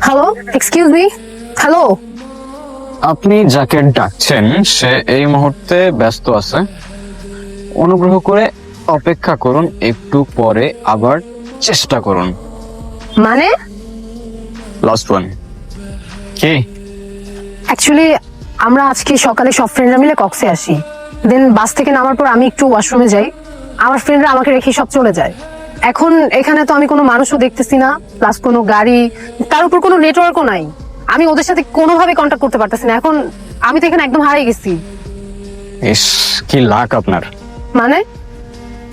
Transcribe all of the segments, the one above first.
Hello, excuse me. Hello. আপনি যাকে ডাকছেন সে এই মুহূর্তে ব্যস্ত আছে, অনুগ্রহ করে অপেক্ষা করুন, একটু পরে আবার চেষ্টা করুন। মানে লাস্ট ওয়ান। কি? অ্যাকচুয়ালি আমরা আজকে সকালে সব ফ্রেন্ডরা মিলে কক্সে আসি। দেন বাস থেকে নামার পর আমি একটু ওয়াশরুমে যাই, আমার ফ্রেন্ডরা আমাকে রেখে সব চলে যায়। এখন এখানে তো আমি কোনো মানুষও দেখতেছি না, প্লাস কোনো গাড়ি, তার উপর কোনো নেটওয়ার্কও নাই। আমি ওদের সাথে কোনোভাবে কন্ট্যাক্ট করতে পারতেছি না। এখন আমি তো এখানে একদম হারিয়ে গেছি। ইস, কি লাক আপনার। মানে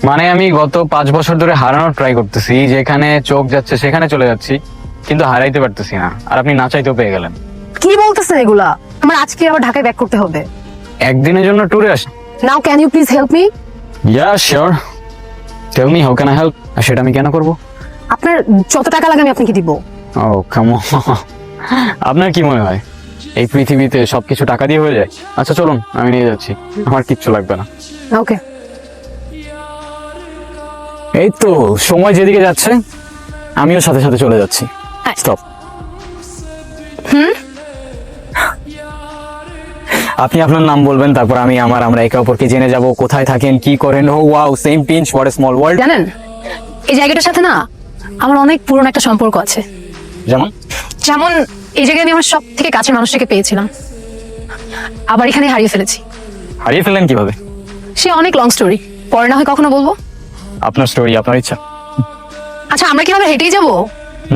মানে আমি গত 5 বছর ধরে হারানোর ট্রাই করতেছি, যেখানে চোখ যাচ্ছে সেখানে চলে যাচ্ছি, কিন্তু হারাইতে পারতেছি না। আর আপনি না চাইতেও পেয়ে গেলেন। কি বলতেছেন এগুলা? আমার আজকে আবার ঢাকায় ব্যাক করতে হবে। একদিনের জন্য ট্যুরে আসি। Now can you please help me? Yeah sure, tell me how can I help. আর সেটা আমি কেন করব? আপনার যত টাকা লাগে আমি আপনাকে দিব। ও কাম অন। আপনার কি মনে হয় এই পৃথিবীতে সবকিছু টাকা দিয়ে হয়ে যায়? আচ্ছা চলুন, আমি নিয়ে যাচ্ছি, আমার কিচ্ছু লাগবে না। ওকে। এই তো সময় যেদিকে যাচ্ছে আমিও সাথে সাথে চলে যাচ্ছি। স্টপ। আপনি আপনার নাম বলবেন, তারপর আমি আমরা একে অপরকে জেনে যাব, কোথায় থাকেন, কি করেন। Oh wow, same pinch, what a small world. জানেন এই জায়গাটার সাথে না আমার অনেক পুরনো একটা সম্পর্ক আছে। যেমন? যেমন এই জায়গায় আমি আমার সব থেকে কাছের মানুষটাকে পেয়েছিলাম, আবার এখানে হারিয়ে ফেলেছি। হারিয়ে ফেললেন কিভাবে? সে অনেক লং স্টোরি, পরে না হয় কখনো বলবো। আপনার স্টোরি, আপনার ইচ্ছা। আচ্ছা আমরা কিভাবে হেঁটেই যাব?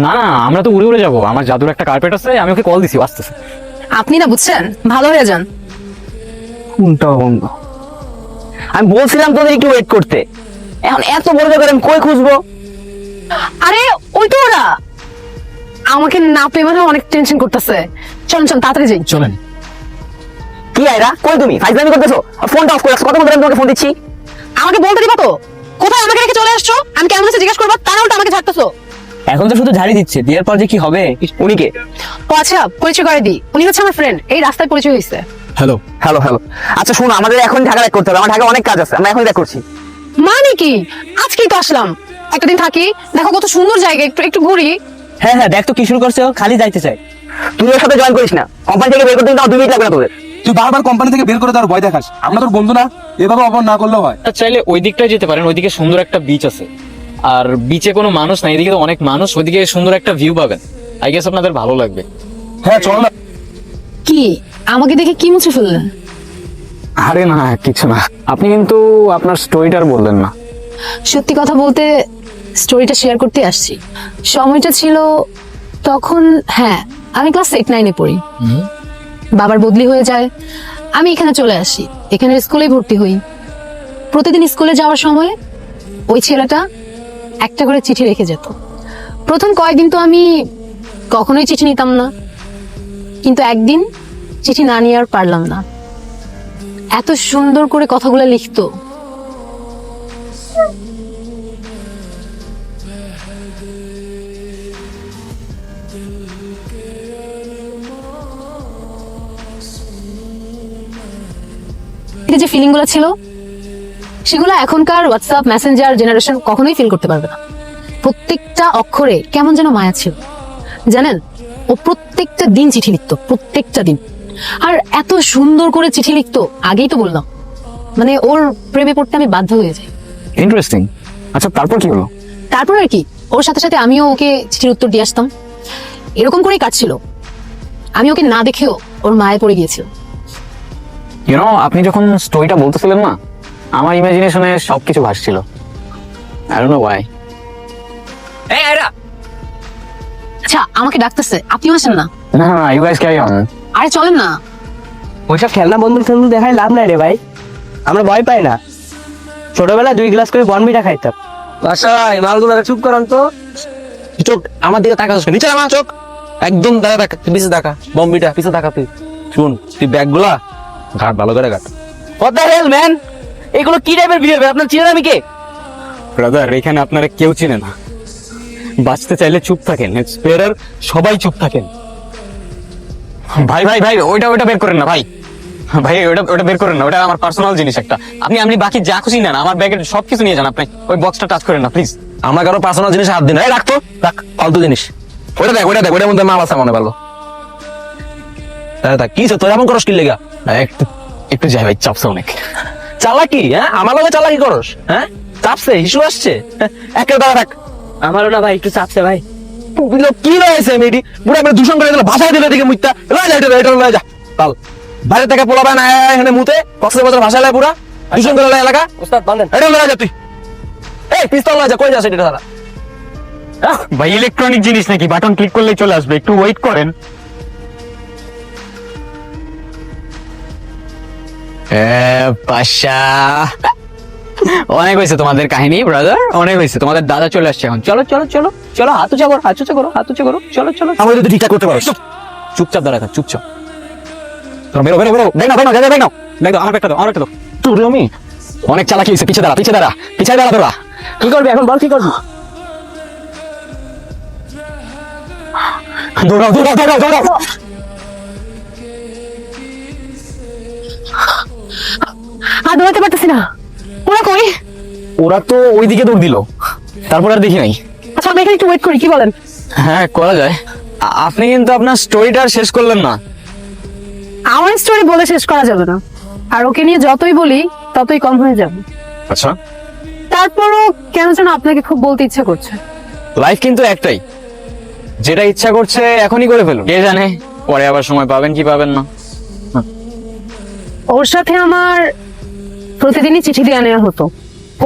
না না, আমরা তো উড়ে উড়ে যাবো। আমার জাদুর একটা কার্পেট আছে, আমি ওকে কল দিছি, আসতেছে। আপনি না বুঝছেন, ভালো হয়ে যান। কোনটা বন্ধ? আমি বলছিলাম তোদের একটু ওয়েট করতে, এখন এত বড় জায়গায় আমি কই খুঁজবো? আরে ওই তো ওরা আমাকে না পেয়ে মানে অনেক টেনশন করতেছে। চলুন চলুন তাড়াতাড়ি যাই। চলেন। কি আয়রা, কই তুমি? ফাইজলামি করতেছো? ফোনটা অফ করে রাখছো, কত বন্ধু আমি তোমাকে ফোন দিচ্ছি। আমাকে বলতে দিবা তো কোথায় আমাকে রেখে চলে আসছো? আমি কেমন আছে জিজ্ঞেস করবো, তারা উল্টো আমাকে ঝাড়তেছো। এখন তো শুধু ঝাড়ি দিচ্ছে, বিয়ের পর যে কি হবে? উনিকে ও আচ্ছা, পরিচয় করে দিই, উনি হচ্ছে আমার ফ্রেন্ড, এই রাস্তায় পরিচয় হয়েছে। হ্যালো। Hello hello. আচ্ছা শোনো, আমাদের এখন ঢাকা ব্যাক করতে হবে, আমার ঢাকা অনেক কাজ আছে, আমরা এখন ব্যাক করছি। মানে কি? আজকেই তো আসলাম, একটা দিন থাকি, দেখো কত সুন্দর জায়গা, একটু একটু ঘুরি। হ্যাঁ হ্যাঁ, দেখ তো কি শুরু করছে, ও খালি যাইতে চাই। তুই ওর সাথে জয়েন করিস না, কোম্পানি থেকে বের করতে কিন্তু 2 মিনিট লাগবে না তোদের। তুই বারবার কোম্পানি থেকে বের করে দেওয়ার ভয় দেখাস। আমরা তোর বন্ধু না, এভাবে অপমান না করলেও হয়। চাইলে ওই দিকটায় যেতে পারেন, ওইদিকে সুন্দর একটা বিচ আছে। আর বিচে কোনো মানুষ নাই, এদিকে তো অনেক মানুষ, ওইদিকে সুন্দর একটা ভিউ পাবেন। আই গেস আপনাদের ভালো লাগবে। হ্যাঁ চল না। কি আমাকে দেখে কি মুছে ফেললেন? আরে না, কিছু না। আপনি কিন্তু আপনার স্টোরিটার বললেন না। সত্যি কথা বলতে স্টোরিটা শেয়ার করতে আসছি। সময়টা ছিল তখন, হ্যাঁ আমি ক্লাস 8-9-এ পড়ি। বাবার বদলি হয়ে যায়, আমি এখানে চলে আসি, এখানে স্কুলে ভর্তি হই। প্রতিদিন স্কুলে যাওয়ার সময় ওই ছেলেটা একটা করে চিঠি রেখে যেত। প্রথম কয়েকদিন তো আমি কখনোই চিঠি নিতাম না, কিন্তু একদিন চিঠি না নিয়ে আর পারলাম না। এত সুন্দর করে কথাগুলো লিখতো। এতে যে ফিলিং গুলো ছিল সেগুলো এখনকার হোয়াটসঅ্যাপ মেসেঞ্জার জেনারেশন কখনোই ফিল করতে পারবে না। প্রত্যেকটা অক্ষরে কেমন যেন মায়া ছিল। জানেন, ও প্রত্যেকটা দিন চিঠি লিখতো, প্রত্যেকটা দিন। আর এত সুন্দর করে চিঠি লিখতো, আগেই তো বললাম, মানে ওর প্রেমে পড়তে আমি বাধ্য হয়ে যাই। ইন্টারেস্টিং। আচ্ছা তারপর কি হলো? তারপর আর কি, ওর সাথে সাথে আমিও ওকে চিঠির উত্তর দিয়ে আসতাম। এরকম করেই কাটছিল। আমি ওকে না দেখেও ওর মায়ে পড়ে গিয়েছিল। আপনি যখন স্টোরিটা বলতেছিলেন না, আমার ইমাজিনেশনে সবকিছু ভাসছিল। I don't know why. এই আয়রা, আচ্ছা আমাকে ডাকতেছে, আপনিও আসেন না? না না, ইউ গাইস ক্যারি অন। আরে চলেন না। ওইসব খেলনা বন্ধু টন্ধু দেখায় লাভ নাই রে ভাই, আমরা ভয় পাই না। ছোটবেলায় 2 গ্লাস করে বনবিটা খাইতাম। বাসায় মালগুলো চুপ করান তো। চোখ আমার দিকে তাকাস, নিচে নামা চোখ। একদম দাঁড়া দেখা, তুই পিছে দেখা, বম্বিটা পিছে দেখা। তুই শুন, তুই ব্যাগগুলা ঘাট ভালো করে ঘাট। হোয়াট দ্য হেল ম্যান, এগুলো কি টাইপের বিহেভিয়ার? আপনার চিনেন আমি কে? ব্রাদার, এখানে আপনারা কেউ চিনে না। বাঁচতে চাইলে চুপ থাকেন, ইটস বেটার সবাই চুপ থাকেন। ভাই ভাই ভাই, ওইটা বের করেন না ভাই। ভাই ওটা বের করেন না, ওটা আমার পার্সোনাল জিনিস একটা। আপনি বাকি যা খুশি নেন, আমার ব্যাগের সবকিছু নিয়ে যান। আপনি ওই বক্সটা টাচ করেন না প্লিজ। আমরা কারো পার্সোনাল জিনিস হাত দিন। এই রাখতো, রাখ, ফালতু জিনিস। ওইটার মধ্যে মাল আছে মনে পারলো। কি তোর এমন করস কি লেগা? একটু একটু যাই ভাই, চাপছে অনেক। চালাকি? হ্যাঁ, আমার লগে চালাকি করস? হ্যাঁ, চাপছে, ইস্যু আসছে। একটা দাঁড়া থাক। আমারও না ভাই একটু চাপছে ভাই। কি রয়েছে মেয়েটি পুরো আমরা দূষণ করে দিল, ভাষায় দিলে দিকে মুইতা লয়ে যা, এটা লয়ে যা কাল বাইরে থেকে পোলাবা না এখানে মুতে কক্সবাজার ভাষা লয় পুরা দূষণ করে লয় এলাকা। ওস্তাদ বাঁধেন। এটা লয়ে যা তুই। এই পিস্তল লয়ে যা, কই যাস এটা দাঁড়া। ভাই ইলেকট্রনিক জিনিস নাকি, বাটন ক্লিক করলেই চলে আসবে, একটু ওয়েট করেন। পাশা, অনেক হয়েছে তোমাদের কাহিনী ব্রাদার, অনেক হয়েছে। তোমাদের দাদা চলে আসছে এখন। চলো চলো চলো চলো, হাত উঁচা করো, হাত উঁচা করো, হাত উঁচা করো, চলো চলো। আমার যদি ঠিকঠাক করতে পারো চুপচাপ দাঁড়া থাক, চুপচাপ। বেরো বেরো বেরো, দেখ না দেখ না দেখ না, দেখ দাও, আমার একটা দাও, আমার একটা দাও। তোর আমি অনেক চালাকি হয়েছে, পিছে দাঁড়া, পিছে দাঁড়া, পিছে দাঁড়া তোরা। কি করবি এখন বল, কি করবি? দৌড়াও দৌড়াও দৌড়াও দৌড়াও। আর দৌড়াতে পারতেছি না। ওরা কই? ওরা তো ওইদিকে দৌড় দিল, তারপর আর দেখি নাই। আচ্ছা আমি এখানে একটু ওয়েট করি, কি বলেন? হ্যাঁ করা যায়। আপনি কিন্তু আপনার স্টোরিটা আর শেষ করলেন না। আমার স্টোরি বলে শেষ করা যাবে না, আর ওকে নিয়ে যতই বলি ততই কম হয়ে যাবে। আচ্ছা, তারপরও কেন যেন আপনাকে খুব বলতে ইচ্ছা করছে। লাইফ কিন্তু একটাই, যেটা ইচ্ছা করছে এখনই করে ফেলুন, কে জানে পরে আবার সময় পাবেন কি পাবেন না। ওর সাথে আমার প্রতিদিনই চিঠি দিয়ে নেওয়া হতো।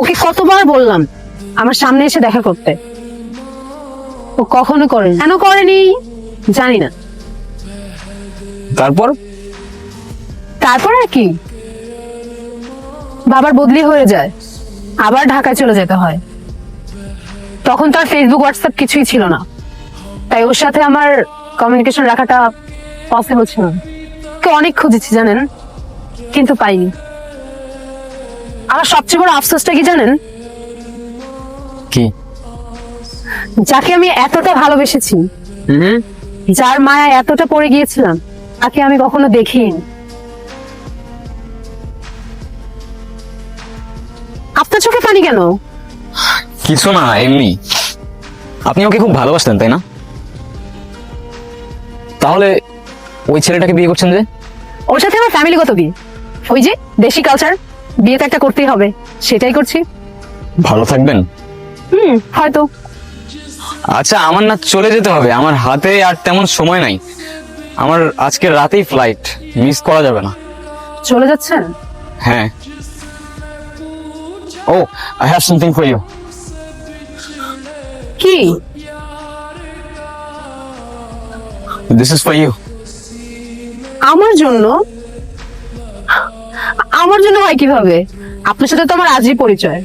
ওকে কতবার বললাম আমার সামনে এসে দেখা করতে, ও কখনো করেনি। কেন করেনি জানি না। তারপর তারপর আর কি, বাবার বদলি হয়ে যায়, আবার ঢাকায় চলে যেতে হয়। তখন তো আর ফেসবুক হোয়াটসঅ্যাপ কিছুই ছিল না, তাই ওর সাথে আমার কমিউনিকেশন রাখাটা পসিবল ছিল না। ওকে অনেক খুঁজেছি জানেন, কিন্তু পাইনি। আমার সবচেয়ে বড় আফসোসটা কি জানেন? কি? যাকে আমি এতটা ভালোবেসেছি, যার মায়া এতটা পড়ে গিয়েছিলাম, তাকে আমি কখনো দেখিনি। আপনার চোখে পানি কেন? কিছু না, এমনি। আপনি ওকে খুব ভালোবাসতেন তাই না? তাহলে ওই ছেলেটাকে বিয়ে করছেন যে? ওর সাথে আমার ফ্যামিলিগত বিয়ে, ওই যে দেশি কালচার, বিয়ে তো একটা করতেই হবে, সেটাই করছি। ভালো থাকবেন। হয়তো। আচ্ছা, আমার না চলে যেতে হবে, আমার হাতে আর তেমন সময় নাই। আমার আজকে রাতেই ফ্লাইট, মিস করা যাবে না। চলে যাচ্ছেন? হ্যাঁ। Oh, I have something for you. কি? This is for you. আমার জন্য? আমার জন্য হয় কিভাবে? আপনার সাথে তো আমার আজই পরিচয়।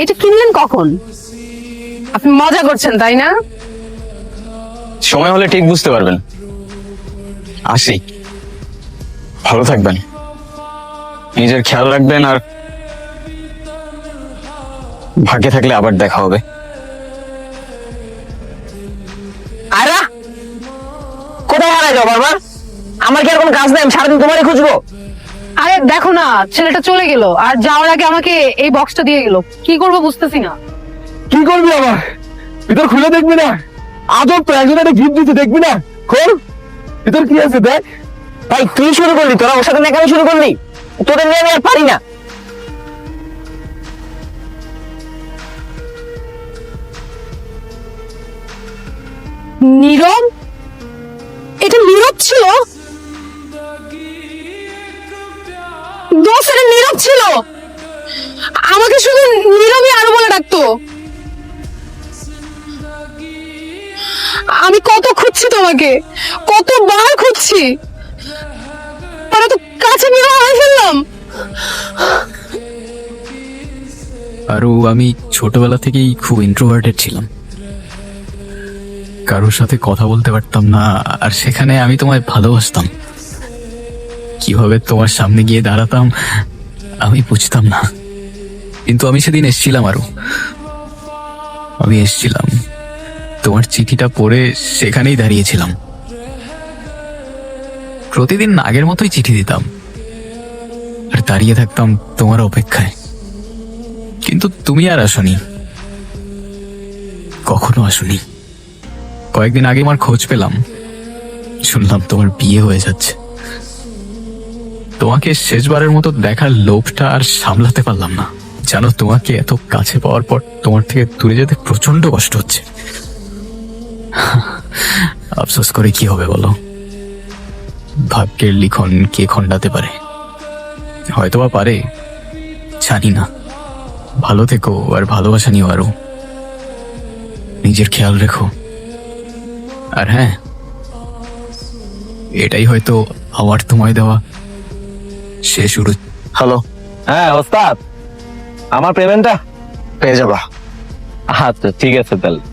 এটা কিনলেন কখন? আপনি মজা করছেন তাই না? সময় হলে ঠিক বুঝতে পারবেন। আসি, ভালো থাকবেন, নিজের খেয়াল রাখবেন, আর ভাগ্যে থাকলে আবার দেখা হবে। আয়রা, কোথায় হারাই যাও বারবার? আমার কি আর কোনো কাজ নেই? আমি সারাদিন তোমারই খুঁজবো। আরে দেখো না, ছেলেটা চলে গেল, আর যাওয়ার আগে আমাকে এই বক্সটা দিয়ে গেল। কি করবো বুঝতেছি না। কি করবি আবার? ভিতর খুলে দেখবি না? আদর তো একজন একটা গিফট দিতে, দেখবি না? খোল, ভিতর কি আছে দেখ। ভাই তুই শুরু করলি, তোরা ওর সাথে নেকামি শুরু করলি। তোদের নিয়ে আমি আর পারি না। নীরব? এটা নীরব ছিল? দোস্ত, এটা নীরব ছিল। আমাকে শুধু নীরবই আরো বলে ডাকতো। আমি কত খুঁজছি তোমাকে, কতবার খুঁজছি, তারা তো কাছে নিয়ে হারিয়ে ফেললাম। আরও আমি ছোটবেলা থেকেই খুব ইন্ট্রোভার্টেড ছিলাম, কারোর সাথে কথা বলতে পারতাম না, আর সেখানে আমি তোমায় ভালোবাসতাম। কিভাবে তোমার সামনে গিয়ে দাঁড়াতাম আমি বুঝতাম না, কিন্তু আমি সেদিন এসেছিলাম। আমি এসেছিলাম, তোমার চিঠিটা পড়ে সেখানেই দাঁড়িয়েছিলাম। প্রতিদিন আগের মতোই চিঠি দিতাম আর দাঁড়িয়ে থাকতাম তোমার অপেক্ষায়, কিন্তু তুমি আর আসনি, কখনো আসনি। কয়েকদিন আগে আমার খোঁজ পেলাম, শুনলাম তোমার বিয়ে হয়ে যাচ্ছে। তোমাকে শেষবারের মতো দেখার লোভটা আর সামলাতে পারলাম না। জানো, তোমাকে এত কাছে পাওয়ার পর তোমার থেকে দূরে যেতে প্রচন্ড কষ্ট হচ্ছে। আফসোস করে কি হবে বলো? ভাগ্যের লিখন কে খণ্ডাতে পারে? হয়তোবা পারে, জানি না। ভালো থেকো, আর ভালোবাসা নিও আরো। নিজের খেয়াল রেখো। আর হ্যাঁ, এটাই হয়তো আমার তোমায় দেওয়া শেষ শুরু। হ্যালো, হ্যাঁ ওস্তাদ, আমার পেমেন্টটা পেয়ে যাবা। আচ্ছা ঠিক আছে তাহলে।